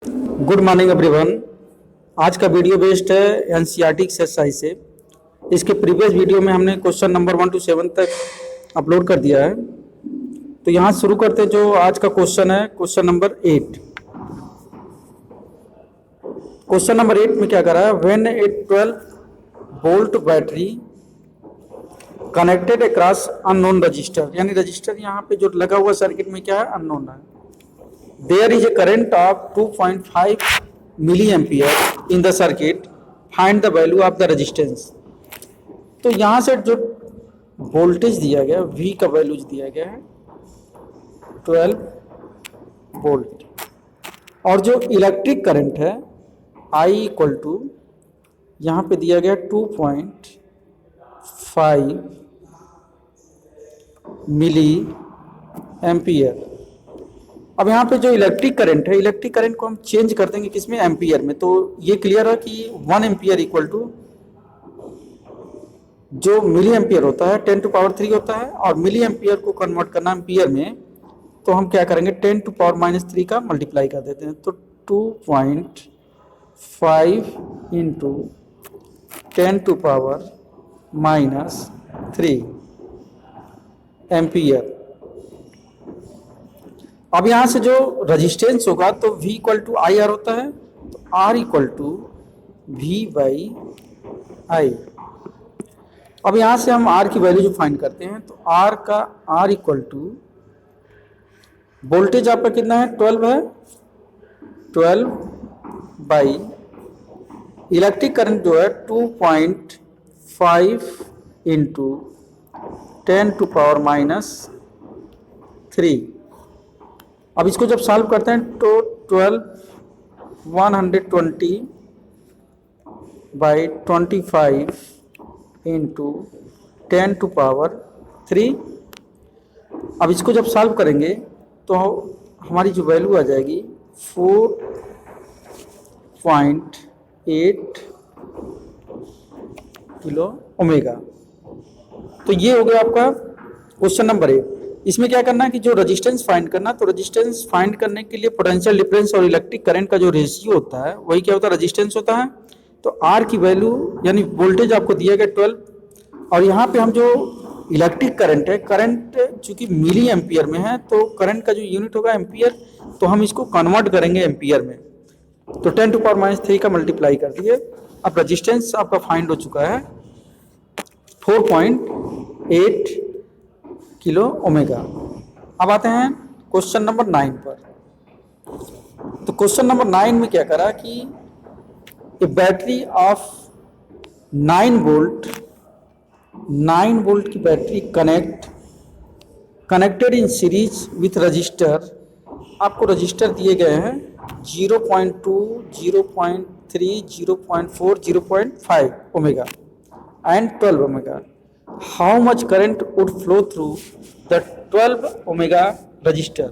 Good morning everyone. आज का video based है एनसीईआरटी एक्सरसाइज से। इसके प्रीवियस वीडियो में हमने क्वेश्चन नंबर 1 से 7 तक अपलोड कर दिया है। तो यहाँ शुरू करते हैं। जो आज का क्वेश्चन है क्वेश्चन नंबर 8। क्वेश्चन नंबर 8 में क्या कर रहा है, when A 12 volt battery connected across unknown register, यानी रजिस्टर यहाँ पे जो लगा हुआ सर्किट में क्या है, अननोन है। There is a current of 2.5 milliampere in the circuit. Find the value of the resistance. तो यहाँ से जो वोल्टेज दिया गया V का वैल्यू दिया गया है 12 वोल्ट, और जो इलेक्ट्रिक करंट है I इक्वल टू यहाँ पे दिया गया 2.5 मिली एम्पियर। अब यहाँ पे जो इलेक्ट्रिक करंट है, इलेक्ट्रिक करंट को हम चेंज कर देंगे किसमें, एम्पियर में। तो ये क्लियर है कि 1 एम्पियर इक्वल टू जो मिली एम्पियर होता है 10 टू पावर 3 होता है, और मिली एम्पियर को कन्वर्ट करना एम्पियर में, तो हम क्या करेंगे 10 टू पावर -3 का मल्टीप्लाई कर देते हैं। तो 2.5 इंटू 10 टू पावर -3 एम्पियर। अब यहाँ से जो रजिस्टेंस होगा तो V equal to I R होता है, तो R equal to V by I. अब यहाँ से हम R की वैल्यू जो फाइंड करते हैं, तो R इक्वल टू वोल्टेज आपका कितना है, 12 है, 12 बाई इलेक्ट्रिक करंट जो है 2.5 इंटू 10 टू पावर -3। अब इसको जब सॉल्व करते हैं तो 120 बाई 25 इंटू 10 टू पावर 3। अब इसको जब सॉल्व करेंगे तो हमारी जो वैल्यू आ जाएगी 4.8 किलो ओमेगा। तो ये हो गया आपका क्वेश्चन नंबर 8। इसमें क्या करना है कि जो रेजिस्टेंस फाइंड करना, तो रेजिस्टेंस फाइंड करने के लिए पोटेंशियल डिफरेंस और इलेक्ट्रिक करंट का जो रेशियो होता है वही क्या होता है, रेजिस्टेंस होता है। तो R की वैल्यू यानी वोल्टेज आपको दिया गया 12, और यहाँ पे हम जो इलेक्ट्रिक करंट है, करंट चूंकि मिली एम्पियर में है तो करंट का जो यूनिट होगा एम्पियर, तो हम इसको कन्वर्ट करेंगे एम्पियर में। तो 10 टू पावर -3 का मल्टीप्लाई कर दिए। अब रेजिस्टेंस आपका फाइंड हो चुका है 4.8 किलो ओमेगा। अब आते हैं क्वेश्चन नंबर 9 पर। तो क्वेश्चन नंबर 9 में क्या करा कि ए बैटरी ऑफ 9 वोल्ट की battery connected in series with register. आपको रजिस्टर दिए गए हैं 0.2, 0.3, 0.4, 0.5 omega and 12 omega. How much current would flow through the 12 omega register.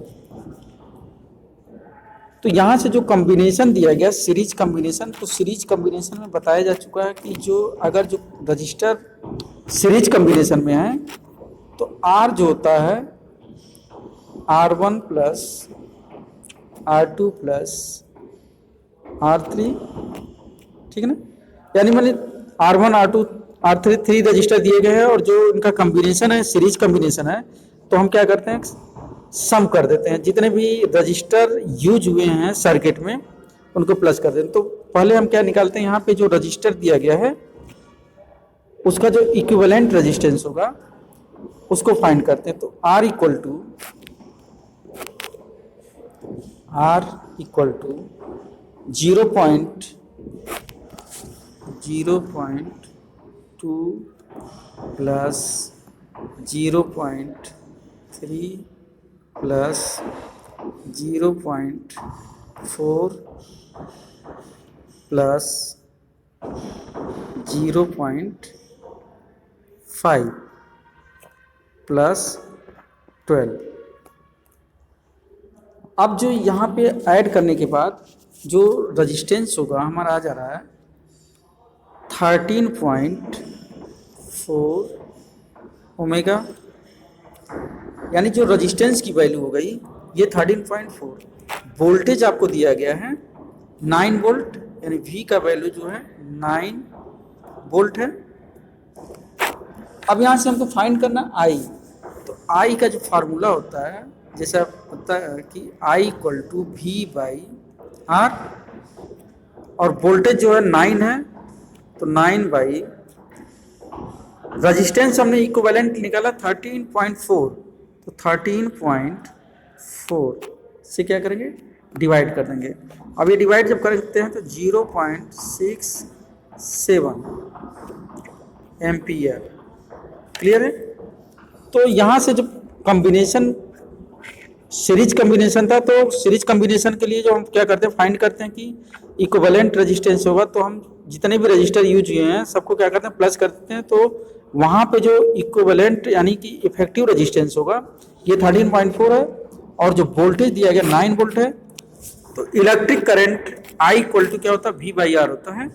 तो यहाँ से जो कॉम्बिनेशन दिया गया सीरीज कॉम्बिनेशन, तो सीरीज कॉम्बिनेशन में बताया जा चुका है कि जो अगर जो रजिस्टर सीरीज कॉम्बिनेशन में है तो R जो होता है R1 plus R2 plus R3, ठीक है ना। यानी मैंने R1, R2, R3 3 रजिस्टर दिए गए हैं, और जो इनका कॉम्बिनेशन है सीरीज कॉम्बिनेशन है, तो हम क्या करते हैं सम कर देते हैं। जितने भी रजिस्टर यूज हुए हैं सर्किट में उनको प्लस कर देते हैं। तो पहले हम क्या निकालते हैं, यहाँ पे जो रजिस्टर दिया गया है उसका जो इक्विवेलेंट रेजिस्टेंस होगा उसको फाइंड करते हैं। तो R equal to 0.2 plus 0.3 plus 0.4 plus 0.5 plus 12। अब जो यहाँ पे ऐड करने के बाद जो रेजिस्टेंस होगा हमारा आ जा रहा है 13.4 ओमेगा, यानी जो रेजिस्टेंस की वैल्यू हो गई ये 13.4। वोल्टेज आपको दिया गया है 9 वोल्ट, यानी V का वैल्यू जो है 9 वोल्ट है। अब यहाँ से हमको फाइंड करना I, तो I का जो फार्मूला होता है जैसा होता है कि I equal to V by R, और वोल्टेज जो है 9 है तो 9 बाई रजिस्टेंस हमने इक्विवेलेंट निकाला 13.4, तो 13.4 से क्या करेंगे, डिवाइड कर देंगे। अब ये डिवाइड जब करते हैं तो 0.67 एम्पियर। क्लियर है। तो यहाँ से जब कॉम्बिनेशन सीरीज कॉम्बिनेशन था, तो सीरीज कॉम्बिनेशन के लिए जो हम क्या करते हैं, फाइंड करते हैं कि इक्विवेलेंट रेजिस्टेंस होगा, तो हम जितने भी रजिस्टर यूज हुए हैं सबको क्या करते हैं, प्लस कर देते हैं। तो वहाँ पे जो इक्विवेलेंट यानी कि इफेक्टिव रेजिस्टेंस होगा ये 13.4 है, और जो वोल्टेज दिया गया 9 वोल्ट है। तो electric current I equal to क्या होता है, V बाई R होता है।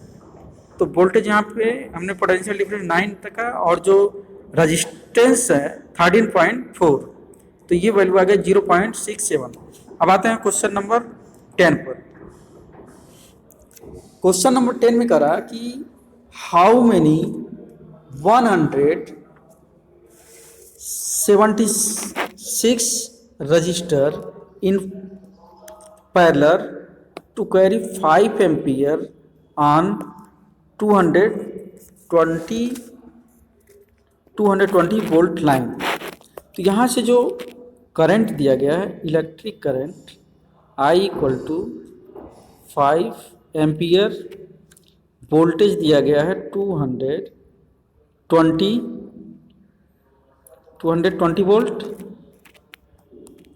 तो वोल्टेज यहाँ पे हमने पोटेंशियल डिफरेंस 9 तक का, और जो रजिस्टेंस है 13.4, तो ये वैल्यू आ गया 0.67। अब आते हैं क्वेश्चन नंबर 10 पर। क्वेश्चन नंबर 10 में करा कि how many 176 resistor in parallel to carry 5 ampere on 220 volt line. तो यहाँ से जो करंट दिया गया है, electric current I equal to 5 ampere, voltage दिया गया है 220 वोल्ट।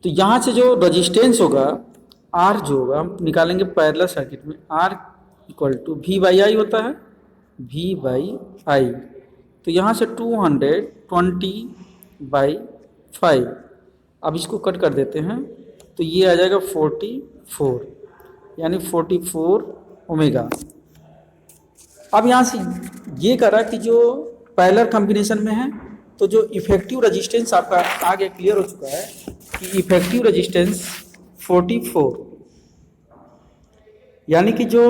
तो यहाँ से जो रेजिस्टेंस होगा R जो होगा हम निकालेंगे पैरेलल सर्किट में, R equal to V by I होता है, V बाई आई। तो यहाँ से 220/5, अब इसको कट कर देते हैं तो ये आ जाएगा 44, यानी 44 ओमेगा। अब यहाँ से ये करा कि जो पैरेलल कॉम्बिनेशन में है, तो जो इफेक्टिव रेजिस्टेंस आपका आगे क्लियर हो चुका है कि इफेक्टिव रेजिस्टेंस 44, यानी कि जो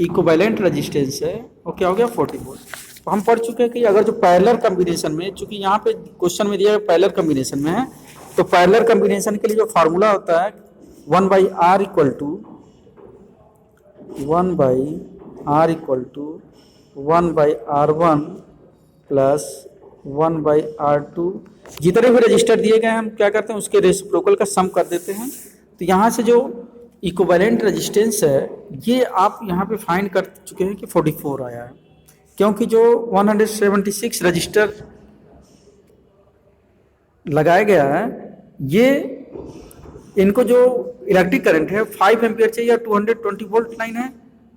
इक्विवेलेंट रेजिस्टेंस है वो क्या हो गया 44। तो हम पढ़ चुके हैं कि अगर जो पैरेलल कॉम्बिनेशन में, चूंकि यहाँ पे क्वेश्चन में दिया है पैरेलल कॉम्बिनेशन में है, तो पैरेलल कॉम्बिनेशन के लिए जो फार्मूला होता है 1/R equal to 1/R1 plus 1/R2। जितने भी रजिस्टर दिए गए हैं हम क्या करते हैं, उसके रेसिप्रोकल का सम कर देते हैं। तो यहाँ से जो इक्विवेलेंट रेजिस्टेंस है ये आप यहाँ पे फाइंड कर चुके हैं कि 44 आया है, क्योंकि जो 176 रजिस्टर लगाया गया है, ये इनको जो इलेक्ट्रिक करंट है 5 एम्पियर चाहिए या 220 वोल्ट लाइन है,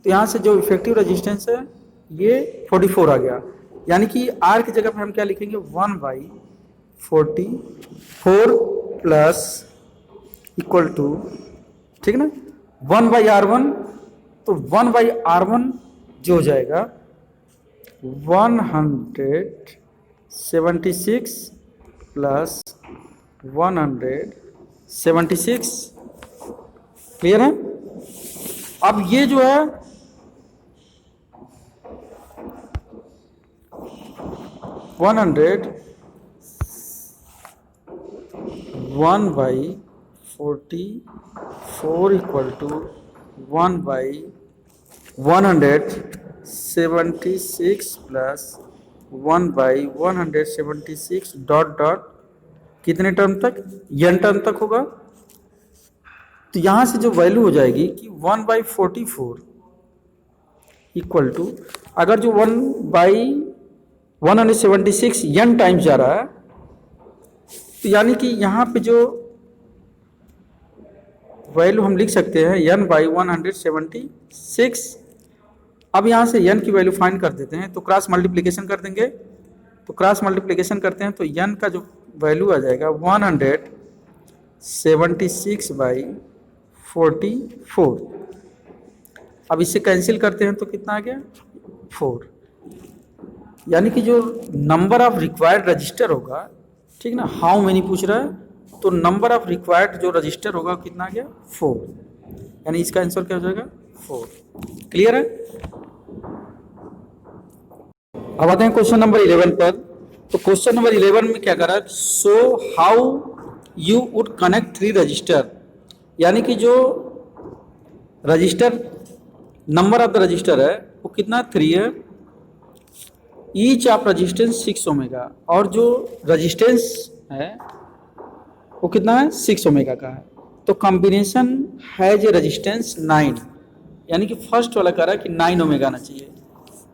तो यहाँ से जो इफेक्टिव रेजिस्टेंस है ये 44 आ गया। यानी कि R की जगह पर हम क्या लिखेंगे, 1/44 प्लस इक्वल टू, ठीक है ना, 1/R1। तो 1/R1 जो हो जाएगा 176 प्लस 176। क्लियर है। अब ये जो है 1/44 equal to 1/176 plus 1/176 dot dot कितने टर्म तक, n टर्म तक होगा। तो यहाँ से जो वैल्यू हो जाएगी कि 1/44 इक्वल टू, अगर जो 1/176 n टाइम्स जा रहा है, तो यानी कि यहाँ पे जो वैल्यू हम लिख सकते हैं n/176। अब यहाँ से n की वैल्यू फाइंड कर देते हैं, तो क्रॉस मल्टीप्लिकेशन कर देंगे। तो क्रॉस मल्टीप्लिकेशन करते हैं तो n का जो वैल्यू आ जाएगा 176/44। अब इससे कैंसिल करते हैं तो कितना आ गया 4, यानी कि जो नंबर ऑफ रिक्वायर्ड रजिस्टर होगा, ठीक ना, हाउ मेनी पूछ रहा है, तो नंबर ऑफ रिक्वायर्ड जो रजिस्टर होगा कितना आ गया 4, यानी इसका आंसर क्या हो जाएगा 4। क्लियर है? अब आते हैं क्वेश्चन नंबर 11 पर। तो क्वेश्चन नंबर 11 में क्या करा, so how you would connect 3 register, यानी कि जो register number of the register है वो कितना 3 है, ईच ऑफ रजिस्टेंस 6 ओमेगा, और जो रजिस्टेंस है वो कितना है 6 ओमेगा का है। तो कॉम्बिनेशन हैज ए रेजिस्टेंस 9, यानी कि फर्स्ट वाला कह रहा है कि 9 ओमेगा आना चाहिए।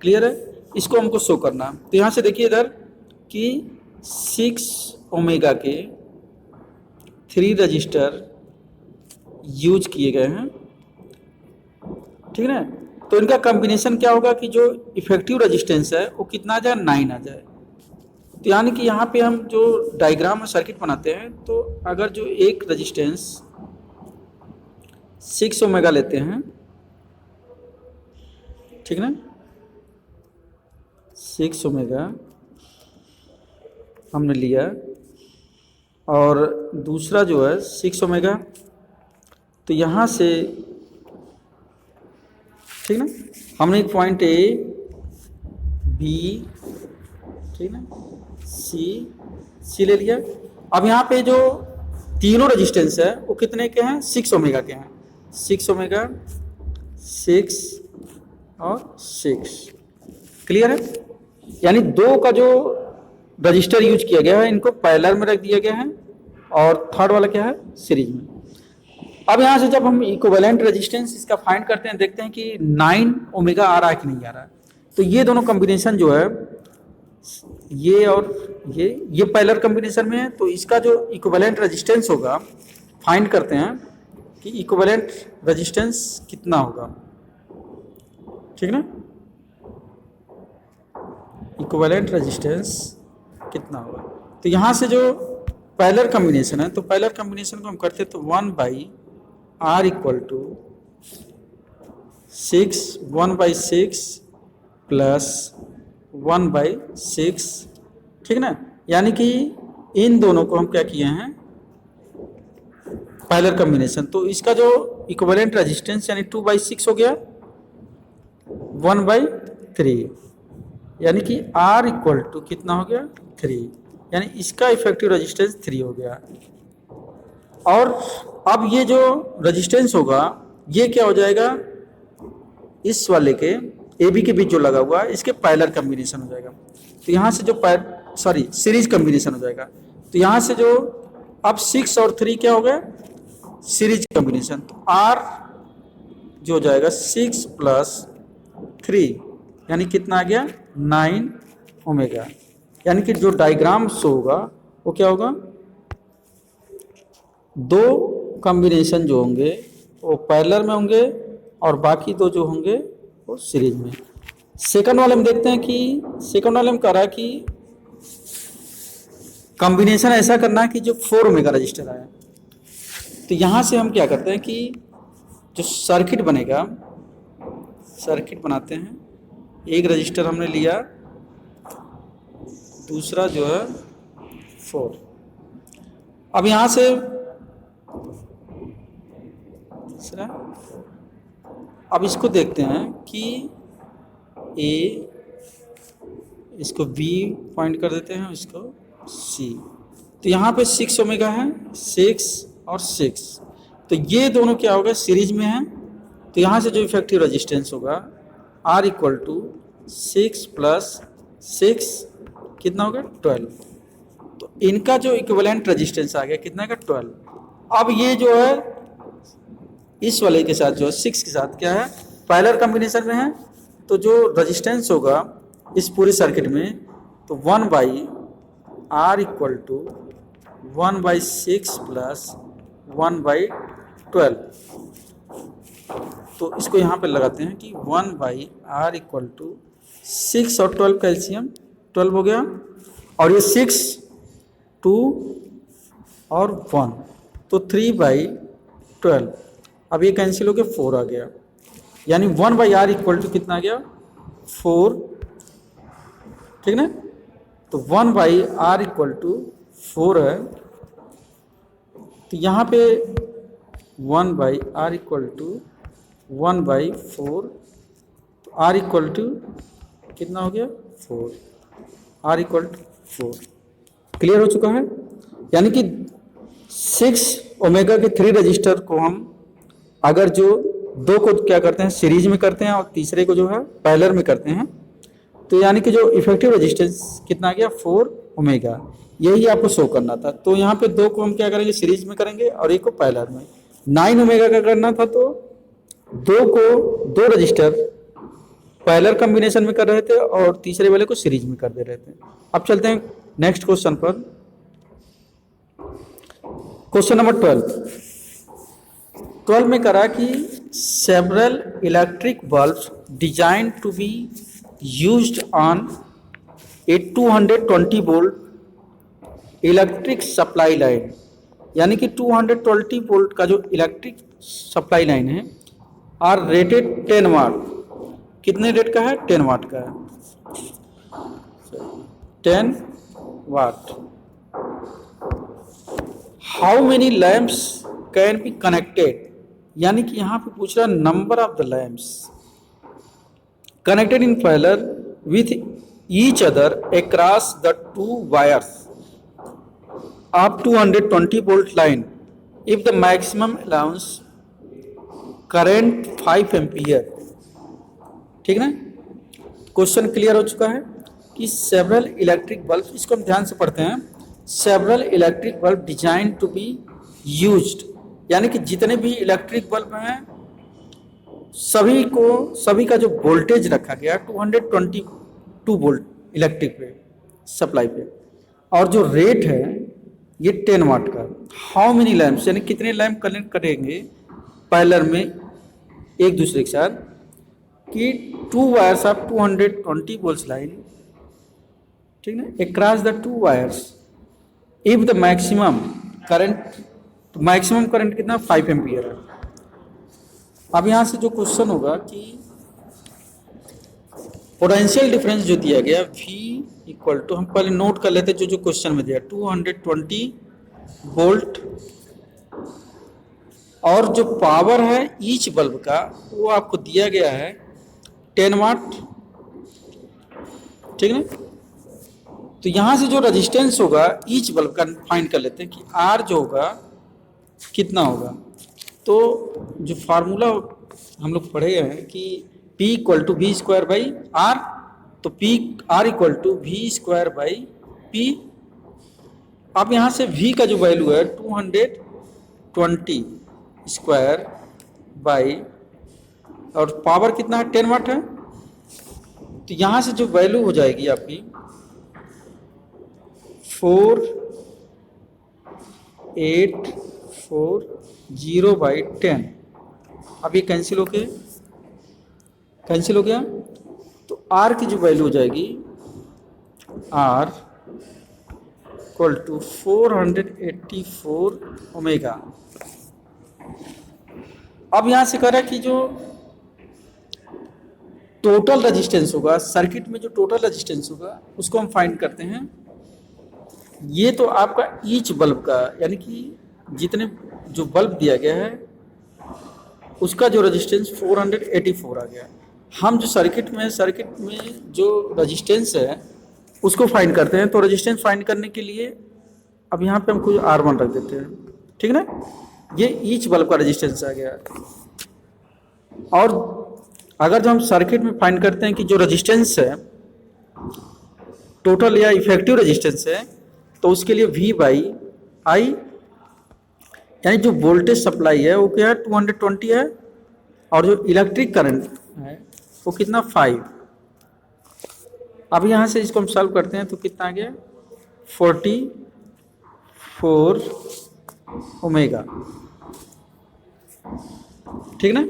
क्लियर है? इसको हमको शो करना। तो यहाँ से देखिए इधर कि 6 ओमेगा के 3 रजिस्टर यूज किए गए हैं, ठीक है ना। तो इनका कॉम्बिनेशन क्या होगा कि जो इफेक्टिव रेजिस्टेंस है वो कितना आ जाए 9 आ जाए। तो यानी कि यहाँ पे हम जो डायग्राम में सर्किट बनाते हैं, तो अगर जो एक रेजिस्टेंस 6 ओमेगा लेते हैं, ठीक ना, 6 ओमेगा हमने लिया, और दूसरा जो है 6 ओमेगा, तो यहाँ से ठीक ना, हमने एक पॉइंट ए बी, ठीक ना, सी ले लिया। अब यहाँ पे जो तीनों रेजिस्टेंस है वो कितने के हैं, 6 ओमेगा के हैं। 6 ओमेगा, 6 और 6। क्लियर है? यानी दो का जो रजिस्टर यूज किया गया है इनको पैरेलल में रख दिया गया है, और थर्ड वाला क्या है सीरीज में। अब यहाँ से जब हम इक्विवेलेंट रेजिस्टेंस इसका फाइंड करते हैं, देखते हैं कि 9 ओमेगा आ रहा है कि नहीं आ रहा है। तो ये दोनों कॉम्बिनेशन जो है, ये और ये पैरेलल कॉम्बिनेशन में है, तो इसका जो इक्विवेलेंट रेजिस्टेंस होगा फाइंड करते हैं कि इक्विवेलेंट रेजिस्टेंस कितना होगा, ठीक ना, इक्विवेलेंट रेजिस्टेंस कितना होगा। तो यहाँ से जो पैरेलल कॉम्बिनेशन है, तो पैरेलल कॉम्बिनेशन को हम करते हैं तो 1/r इक्वल टू 1/6 प्लस 1/6, ठीक ना। यानी कि इन दोनों को हम क्या किए हैं, पैरेलल कॉम्बिनेशन। तो इसका जो इक्विवेलेंट रेजिस्टेंस यानी 2/6 हो गया 1/3, यानी कि R इक्वल टू कितना हो गया 3, यानी इसका इफेक्टिव रेजिस्टेंस 3 हो गया। और अब ये जो रेजिस्टेंस होगा ये क्या हो जाएगा, इस वाले के AB के बीच जो लगा हुआ है इसके पैरेलल कॉम्बिनेशन हो जाएगा। तो यहाँ से जो सीरीज कॉम्बिनेशन हो जाएगा। तो यहाँ से जो अब 6 और 3 क्या हो गया, सीरीज कॉम्बिनेशन। तो R जो हो जाएगा 6 + 3, यानी कितना आ गया 9 ओमेगा। यानी कि जो डायग्राम शो होगा वो क्या होगा, दो कॉम्बिनेशन जो होंगे वो पैरेलल में होंगे और बाकी दो जो होंगे वो सीरीज में। सेकंड वाले में देखते हैं कि सेकंड वाले में कह रहा है कि कॉम्बिनेशन ऐसा करना है कि जो 4 ओमेगा रजिस्टर आए। तो यहाँ से हम क्या करते हैं कि जो सर्किट बनेगा, सर्किट बनाते हैं, एक रजिस्टर हमने लिया, दूसरा जो है 4। अब यहाँ से तीसरा, अब इसको देखते हैं कि A, इसको B पॉइंट कर देते हैं, इसको C। तो यहाँ पे 6 ओमेगा है, 6 और 6, तो ये दोनों क्या होगा सीरीज में है। तो यहाँ से जो इफेक्टिव रेजिस्टेंस होगा R इक्वल टू 6 + 6 कितना होगा 12। तो इनका जो इक्विवेलेंट रेजिस्टेंस आ गया कितना का 12। अब ये जो है इस वाले के साथ जो है 6 के साथ क्या है पैरेलल कॉम्बिनेशन में है। तो जो रेजिस्टेंस होगा इस पूरे सर्किट में, तो 1/r इक्वल टू 1/6 + 1/12। तो इसको यहाँ पे लगाते हैं कि 1/r इक्वल टू 6 और 12 का एलसीएम 12 हो गया, और ये 6, 2 और 1, तो 3/12। अब ये कैंसिल हो गया, 4 आ गया, यानी 1/r इक्वल टू कितना आ गया 4, ठीक ना। तो 1/r इक्वल टू 4 है। तो यहाँ पे 1/r इक्वल टू 1/4, तो R इक्वल टू कितना हो गया 4, R इक्वल टू 4। क्लियर हो चुका है। यानी कि 6 ओमेगा के 3 रजिस्टर को हम अगर जो दो को क्या करते हैं सीरीज में करते हैं और तीसरे को जो है पैरेलल में करते हैं, तो यानी कि जो इफेक्टिव रेजिस्टेंस कितना आ गया 4 ओमेगा, यही आपको शो करना था। तो यहाँ पे दो को हम क्या करेंगे सीरीज में करेंगे और एक को पैरेलल में। 9 ओमेगा का करना था तो दो रजिस्टर पैरेलल कॉम्बिनेशन में कर रहे थे और तीसरे वाले को सीरीज में कर दे रहे थे। अब चलते हैं नेक्स्ट क्वेश्चन पर। क्वेश्चन नंबर 12 में करा कि several electric bulbs design to be used on a 220 volt electric supply line, यानी कि 220 वोल्ट का जो इलेक्ट्रिक सप्लाई लाइन है आर रेटेड 10 वाट। कितने रेट का है 10 वाट का है, 10 watt. How many lamps can be connected, यानी कि यहाँ पे पूछ रहा है number of the lamps connected in parallel with each other across the 2 wires of 220 volt line if the maximum allowance current 5 ampere. ठीक ना, क्वेश्चन क्लियर हो चुका है कि सेवरल इलेक्ट्रिक बल्ब, इसको हम ध्यान से पढ़ते हैं। Several electric bulb design to be used, यानी कि जितने भी इलेक्ट्रिक बल्ब हैं सभी का जो वोल्टेज रखा गया 222 वोल्ट इलेक्ट्रिक पे सप्लाई पे, और जो रेट है ये 10 वाट का। हाउ मेनी लैम्प्स, यानी कितने लैम्प कनेक्ट करेंगे पैरेलल में एक दूसरे के साथ कि 2 वायर्स ऑफ 220 वोल्ट लाइन, ठीक ना, across the 2 wires if the maximum current, तो मैक्सिमम करंट कितना 5 एम्पियर है। अब यहाँ से जो क्वेश्चन होगा कि पोटेंशियल डिफरेंस जो दिया गया V इक्वल टू, हम पहले नोट कर लेते जो क्वेश्चन में दिया 220 वोल्ट, और जो पावर है ईच बल्ब का वो आपको दिया गया है 10 वाट। ठीक है, तो यहाँ से जो रेजिस्टेंस होगा ईच बल्ब का फाइंड कर लेते हैं कि R जो होगा कितना होगा। तो जो फार्मूला हम लोग पढ़े हैं कि P equal to V square by R, तो R equal to V square by P. अब यहाँ से V का जो वैल्यू है 220 स्क्वायर बाई, और पावर कितना है 10 वाट है, तो यहाँ से जो वैल्यू हो जाएगी आपकी 4840/10। अब ये कैंसिल हो गया, तो R की जो वैल्यू हो जाएगी R इक्वल टू 484 ओमेगा। अब यहाँ से कह रहा है कि जो टोटल रेजिस्टेंस होगा सर्किट में, जो टोटल रेजिस्टेंस होगा उसको हम फाइंड करते हैं। ये तो आपका ईच बल्ब का, यानी कि जितने जो बल्ब दिया गया है उसका जो रेजिस्टेंस 484 आ गया। हम जो सर्किट में जो रेजिस्टेंस है उसको फाइंड करते हैं। तो रेजिस्टेंस फाइंड करने के लिए अब यहाँ पे हम कुछ R1 रख देते हैं, ठीक है ना, ये ईच बल्ब का रेजिस्टेंस आ गया। और अगर जो हम सर्किट में फाइंड करते हैं कि जो रेजिस्टेंस है टोटल या इफेक्टिव रेजिस्टेंस है, तो उसके लिए V बाई आई, यानी जो वोल्टेज सप्लाई है वो क्या है 220 है, और जो इलेक्ट्रिक करंट है वो कितना 5। अब यहाँ से इसको हम सॉल्व करते हैं तो कितना आ गया 44 ओमेगा। ठीक ना।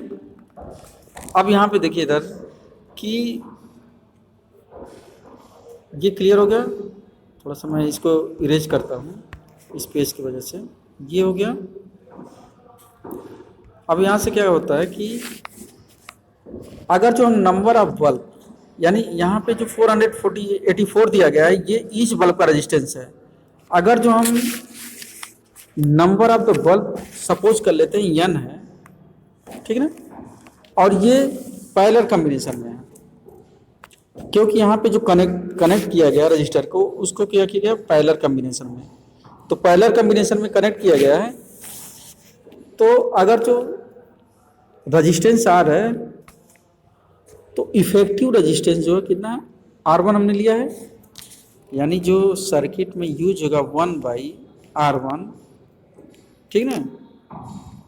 अब यहाँ पे देखिए इधर कि ये क्लियर हो गया। थोड़ा सा मैं इसको इरेज करता हूँ स्पेस की वजह से, ये हो गया। अब यहाँ से क्या होता है कि अगर जो हम नंबर ऑफ बल्ब, यानी यहाँ पे जो 484 दिया गया है ये ईच बल्ब का रेजिस्टेंस है। अगर जो हम number of the bulb suppose कर लेते हैं n है, ठीक है ना, और ये पैरेलल कॉम्बिनेशन में है, क्योंकि यहाँ पे जो कनेक्ट किया गया रजिस्टर को, उसको क्या किया गया पैरेलल कॉम्बिनेशन में। तो पैरेलल कॉम्बिनेशन में कनेक्ट किया गया है, तो अगर जो रजिस्टेंस आर है तो इफेक्टिव रजिस्टेंस जो है कितना है, R1 हमने लिया है, यानी जो सर्किट में यूज होगा 1/R1, ठीक ना।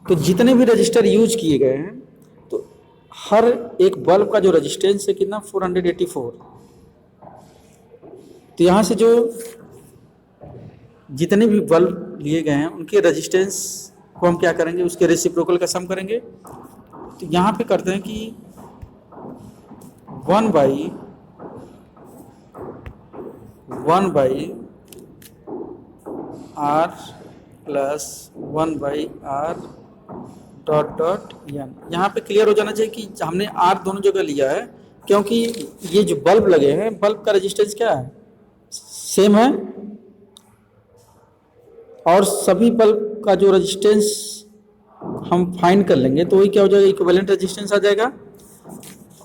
तो जितने भी रजिस्टर यूज किए गए हैं, तो हर एक बल्ब का जो रजिस्टेंस है कितना 484। तो यहाँ से जो जितने भी बल्ब लिए गए हैं उनके रजिस्टेंस को हम क्या करेंगे, उसके रेसिप्रोकल का सम करेंगे। तो यहाँ पे करते हैं कि 1/R plus 1/R dot dot N. यहाँ पे क्लियर हो जाना चाहिए कि हमने R दोनों जगह लिया है, क्योंकि ये जो बल्ब लगे हैं, बल्ब का रेजिस्टेंस क्या है, सेम है, और सभी बल्ब का जो रेजिस्टेंस हम फाइंड कर लेंगे तो वही क्या हो जाएगा, इक्विवेलेंट रेजिस्टेंस आ जाएगा।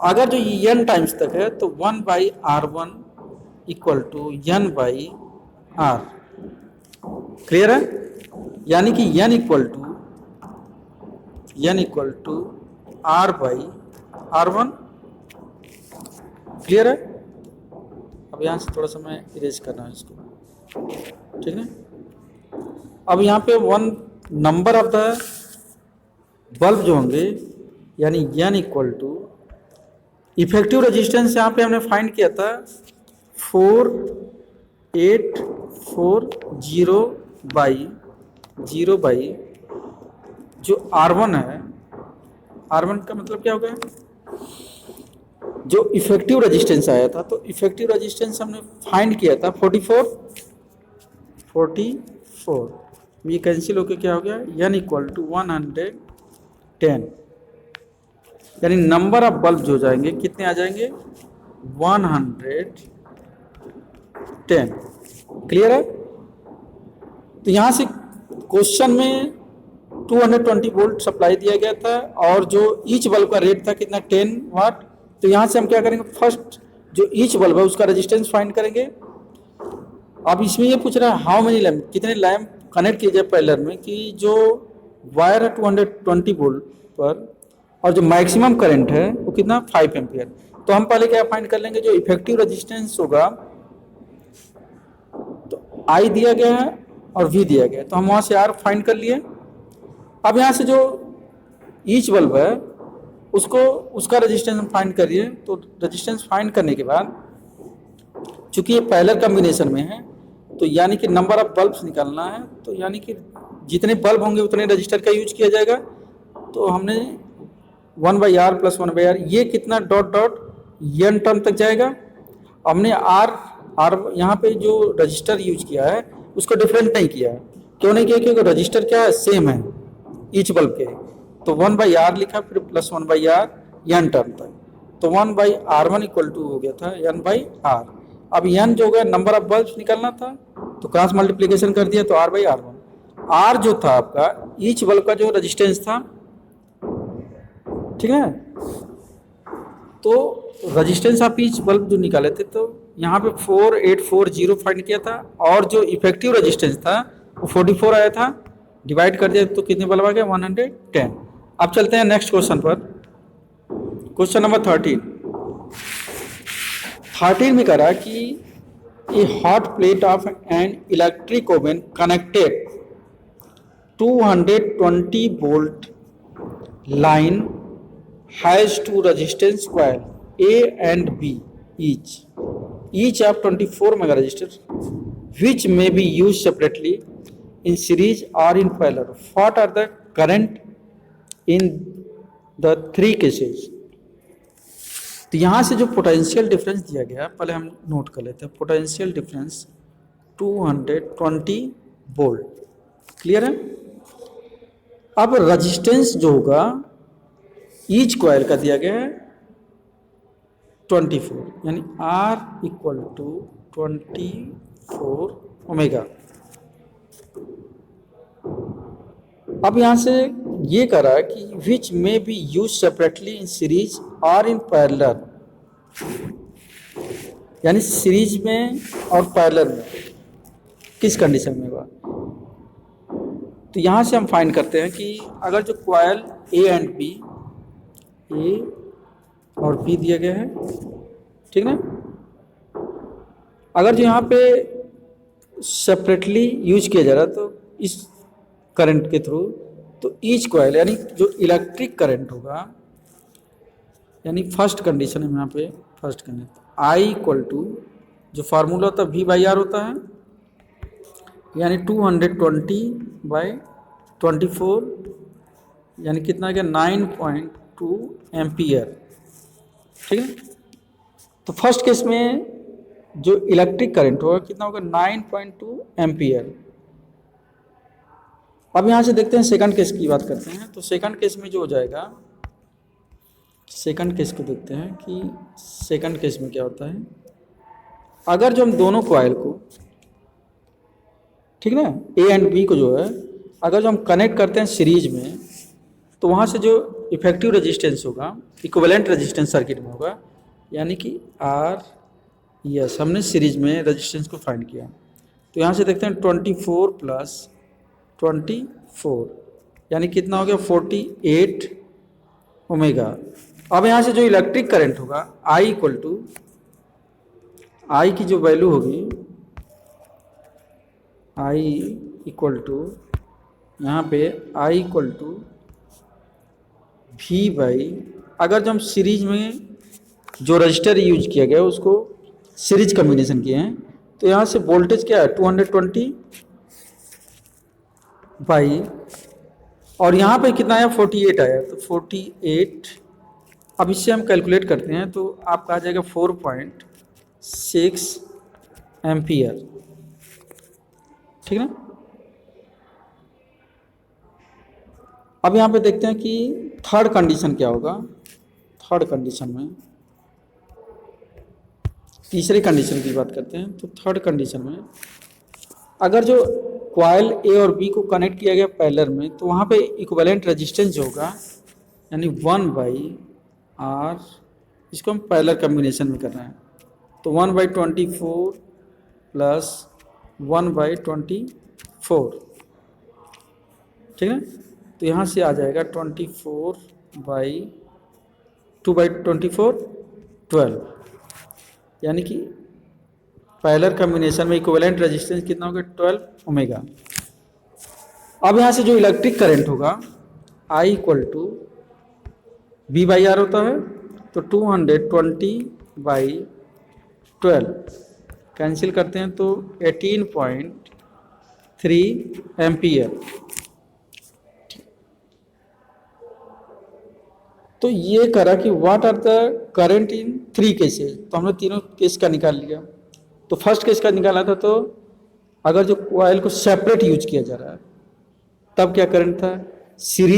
अगर जो n टाइम्स तक है तो 1/R1 equal to n/R, clear है। यानी कि n equal to R/R1, clear है। अब यहाँ से थोड़ा सा मैं इरेज करना है इसको, ठीक है। अब यहाँ पे नंबर ऑफ द बल्ब जो होंगे, यानी n equal to effective resistance यहाँ पे हमने फाइंड किया था 4840/0 जो R1 है। R1 का मतलब क्या होगा, जो इफेक्टिव रेजिस्टेंस आया था, तो इफेक्टिव रेजिस्टेंस हमने फाइंड किया था 44। ये कैंसिल होकर क्या हो गया, n इक्वल टू 110, यानी नंबर ऑफ बल्ब जो जाएंगे कितने आ जाएंगे, 110, क्लियर है। तो यहाँ से क्वेश्चन में 220 वोल्ट सप्लाई दिया गया था, और जो ईच बल्ब का रेट था कितना, 10 वाट। तो यहाँ से हम क्या करेंगे, फर्स्ट जो ईच बल्ब है उसका रेजिस्टेंस फाइंड करेंगे। अब इसमें ये पूछ रहा है हाउ मेनी लैम्प, कितने लैम्प कनेक्ट किए जाए पैरेलल में, कि जो वायर है 220 वोल्ट पर, और जो मैक्सिमम करंट है वो कितना 5 एम्पियर। तो हम पहले क्या फाइंड कर लेंगे, जो इफेक्टिव रेजिस्टेंस होगा, तो I दिया गया है और V दिया गया है, तो हम वहाँ से R फाइंड कर लिए। अब यहाँ से जो ईच बल्ब है उसको उसका रेजिस्टेंस हम फाइंड करिए। तो रेजिस्टेंस फाइंड करने के बाद, चूंकि ये पैरेलल कॉम्बिनेशन में है, तो यानी कि नंबर ऑफ बल्ब्स निकालना है, तो यानी कि जितने बल्ब होंगे उतने रजिस्टर का यूज किया जाएगा। तो हमने 1/R प्लस 1/R, ये कितना डॉट डॉट n टर्म तक जाएगा। हमने R यहाँ पे जो रजिस्टर यूज किया है उसको डिफरेंट नहीं किया है। क्यों नहीं किया, क्योंकि रजिस्टर क्या है, सेम है ईच बल्ब के। तो 1/R लिखा, फिर प्लस 1/R n टर्म तक, तो 1/R1 इक्वल टू हो गया था n/R। अब n जो हो गया नंबर ऑफ बल्ब्स निकालना था, तो क्रॉस मल्टीप्लिकेशन कर दिया, तो R/R1। R जो था आपका ईच बल्ब का जो रेजिस्टेंस था, ठीक है। तो रेजिस्टेंस ऑफ ईच बल्ब जो निकाले थे, तो यहाँ पे 4840 फाइंड किया था, और जो इफेक्टिव रेजिस्टेंस था वो 44 आया था, डिवाइड कर दिया तो कितने बल्ब आ गया, 110। अब चलते हैं नेक्स्ट क्वेश्चन पर, क्वेश्चन नंबर 13 में करा कि ए hot plate of an electric oven connected 220 volt line has two resistance coil A and B each of 24 mega resistor, which may be used separately in series or in parallel. What are the current in the three cases? तो यहाँ से जो potential difference दिया गया, पहले हम note कर लेते हैं। पोटेंशियल डिफरेंस 220 वोल्ट, क्लियर है। अब रेजिस्टेंस जो होगा ईच कॉइल का दिया गया है 24, यानी R इक्वल टू 24 ओमेगा। अब यहाँ से ये करा कि which may be used separately in series और इन पैरेलल, यानी सीरीज में और पैरेलल में किस कंडीशन में होगा। तो यहाँ से हम फाइंड करते हैं कि अगर जो कॉइल ए एंड बी, ए और बी दिया गया है, ठीक ना, अगर जो यहाँ पे सेपरेटली यूज किया जा रहा है तो इस करंट के थ्रू, तो ईच कॉइल यानी जो इलेक्ट्रिक करंट होगा, यानी फर्स्ट कंडीशन है यहाँ पे, first condition I equal to जो फार्मूला होता है वी बाई आर होता है, यानी 220/24 यानी कितना आ गया 9.2 एम्पियर, ठीक है। तो फर्स्ट केस में जो इलेक्ट्रिक करंट होगा कितना होगा 9.2 एम्पियर। अब यहाँ से देखते हैं सेकंड केस की बात करते हैं। तो सेकंड केस में जो हो जाएगा, सेकंड केस को देखते हैं कि सेकंड केस में क्या होता है। अगर जो हम दोनों कॉइल को, ठीक ना, ए एंड बी को जो है अगर जो हम कनेक्ट करते हैं सीरीज में, तो वहाँ से जो इफेक्टिव रेजिस्टेंस होगा इक्विवेलेंट रेजिस्टेंस सर्किट में होगा, यानी कि आर यस, हमने सीरीज में रेजिस्टेंस को फाइंड किया। तो यहाँ से देखते हैं 24 + 24 यानी कितना हो गया 48 ओमेगा। अब यहाँ से जो इलेक्ट्रिक करंट होगा आई इक्वल टू, आई की जो वैल्यू होगी आई इक्वल टू, यहाँ पे आई इक्वल टू वी बाई, अगर जो हम सीरीज में जो रजिस्टर यूज किया गया उसको सीरीज कम्बिनेशन किए हैं, तो यहाँ से वोल्टेज क्या है 220 बाई, और यहाँ पे कितना आया 48 आया, तो 48, अब इससे हम कैलकुलेट करते हैं तो आपका आ जाएगा 4.6 एम्पियर, ठीक है ना। अब यहाँ पे देखते हैं कि थर्ड कंडीशन क्या होगा। थर्ड कंडीशन में, तीसरी कंडीशन की बात करते हैं। तो थर्ड कंडीशन में अगर जो कॉइल ए और बी को कनेक्ट किया गया पैरेलल में, तो वहाँ पे इक्विवेलेंट रेजिस्टेंस जो होगा यानी 1/R, इसको हम पैरेलल कम्बिनेशन में कर रहे हैं, तो 1/24 + 1/24, ठीक है। तो यहाँ से आ जाएगा 2/24 12, यानी कि पैरेलल कम्बिनेशन में इक्विवेलेंट रेजिस्टेंस कितना होगा 12 ओमेगा। अब यहाँ से जो इलेक्ट्रिक करंट होगा I equal to V by R होता है, तो 220/12 कैंसिल करते हैं तो 18.3 एम्पियर। तो ये करा कि what are the current in 3 cases, तो हमने तीनों केस का निकाल लिया। तो फर्स्ट केस का निकाला था, तो अगर जो कॉइल को सेपरेट यूज किया जा रहा है तब क्या करंट था, सीरीज